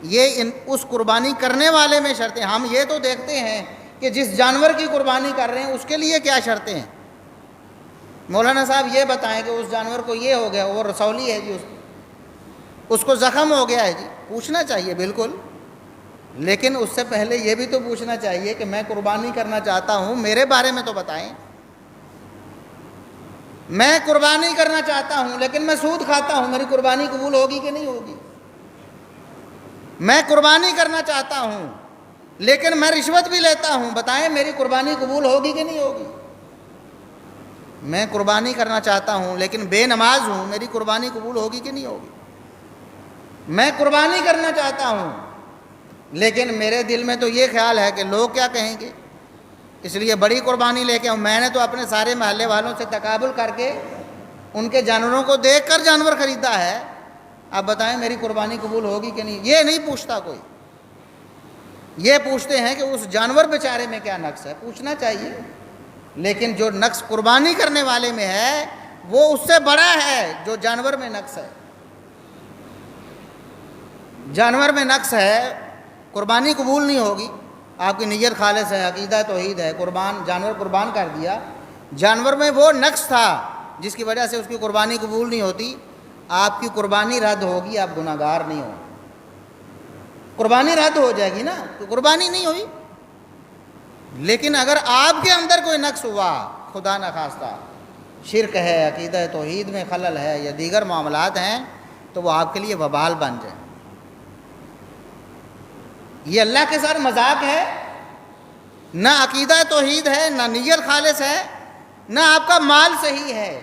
یہ اس قربانی کرنے والے میں شرطیں. ہم یہ تو دیکھتے ہیں کہ جس جانور کی قربانی کر رہے ہیں اس کے لیے کیا شرطیں ہیں. مولانا صاحب یہ بتائیں کہ اس جانور کو یہ ہو گیا, وہ رسولی ہے جی, اس کو زخم ہو گیا ہے جی, پوچھنا چاہیے بالکل, لیکن اس سے پہلے یہ بھی تو پوچھنا چاہیے کہ میں قربانی کرنا چاہتا ہوں, میرے بارے میں تو بتائیں. میں قربانی کرنا چاہتا ہوں لیکن میں سود کھاتا ہوں, میری قربانی قبول ہوگی کہ نہیں ہوگی؟ میں قربانی کرنا چاہتا ہوں لیکن میں رشوت بھی لیتا ہوں, بتائیں میری قربانی قبول ہوگی کہ نہیں ہوگی؟ میں قربانی کرنا چاہتا ہوں لیکن بے نماز ہوں, میری قربانی قبول ہوگی کہ نہیں ہوگی؟ میں قربانی کرنا چاہتا ہوں لیکن میرے دل میں تو یہ خیال ہے کہ لوگ کیا کہیں گے, اس لیے بڑی قربانی لے کے آؤں. میں نے تو اپنے سارے محلے والوں سے تقابل کر کے ان کے جانوروں کو دیکھ کر جانور خریدا ہے. اب بتائیں میری قربانی قبول ہوگی کہ نہیں؟ یہ نہیں پوچھتا کوئی. یہ پوچھتے ہیں کہ اس جانور بیچارے میں کیا نقص ہے, پوچھنا چاہیے. لیکن جو نقص قربانی کرنے والے میں ہے وہ اس سے بڑا ہے جو جانور میں نقص ہے. جانور میں نقص ہے, قربانی قبول نہیں ہوگی. آپ کی نیت خالص ہے, عقیدہ توحید ہے, جانور قربان کر دیا, جانور میں وہ نقص تھا جس کی وجہ سے اس کی قربانی قبول نہیں ہوتی, آپ کی قربانی رد ہوگی, آپ گناہ گار نہیں ہو. قربانی رد ہو جائے گی نا, تو قربانی نہیں ہوئی. لیکن اگر آپ کے اندر کوئی نقص ہوا, خدا نخواستہ شرک ہے, عقیدہ توحید میں خلل ہے یا دیگر معاملات ہیں, تو وہ آپ کے لیے وبال بن جائے. یہ اللہ کے ساتھ مذاق ہے, نہ عقیدہ توحید ہے, نہ نیت خالص ہے, نہ آپ کا مال صحیح ہے,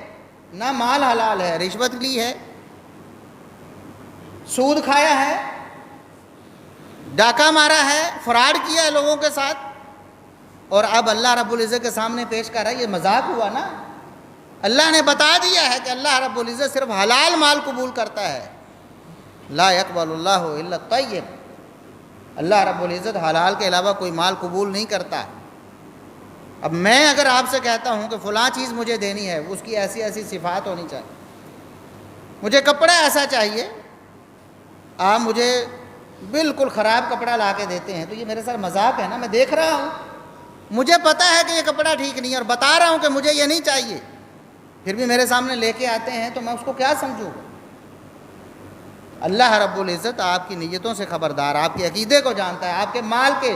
نہ مال حلال ہے, رشوت لی ہے, سود کھایا ہے, ڈاکہ مارا ہے, فراڈ کیا ہے لوگوں کے ساتھ, اور اب اللہ رب العزت کے سامنے پیش کر رہا ہے. یہ مذاق ہوا نا. اللہ نے بتا دیا ہے کہ اللہ رب العزت صرف حلال مال قبول کرتا ہے. لا يقبل اللہ الا الطیب. اللہ رب العزت حلال کے علاوہ کوئی مال قبول نہیں کرتا. اب میں اگر آپ سے کہتا ہوں کہ فلاں چیز مجھے دینی ہے, اس کی ایسی ایسی صفات ہونی چاہیے, مجھے کپڑا ایسا چاہیے, آپ مجھے بالکل خراب کپڑا لا کے دیتے ہیں, تو یہ میرے ساتھ مذاق ہے نا. میں دیکھ رہا ہوں, مجھے پتہ ہے کہ یہ کپڑا ٹھیک نہیں ہے اور بتا رہا ہوں کہ مجھے یہ نہیں چاہیے, پھر بھی میرے سامنے لے کے آتے ہیں, تو میں اس کو کیا سمجھوں؟ اللہ رب العزت آپ کی نیتوں سے خبردار, آپ کے عقیدے کو جانتا ہے, آپ کے مال کے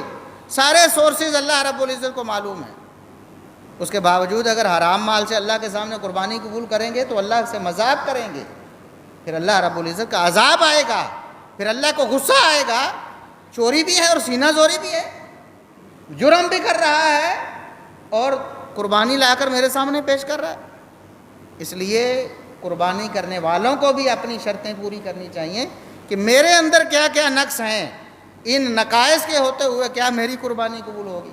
سارے سورسز اللہ رب العزت کو معلوم ہے. اس کے باوجود اگر حرام مال سے اللہ کے سامنے قربانی قبول کریں گے تو اللہ سے مذاق کریں گے, پھر اللہ رب العزت کا عذاب آئے گا, پھر اللہ کو غصہ آئے گا. چوری بھی ہے اور سینہ زوری بھی ہے, جرم بھی کر رہا ہے اور قربانی لا کر میرے سامنے پیش کر رہا ہے. اس لیے قربانی کرنے والوں کو بھی اپنی شرطیں پوری کرنی چاہیے کہ میرے اندر کیا کیا نقص ہیں, ان نقائص کے ہوتے ہوئے کیا میری قربانی قبول ہوگی.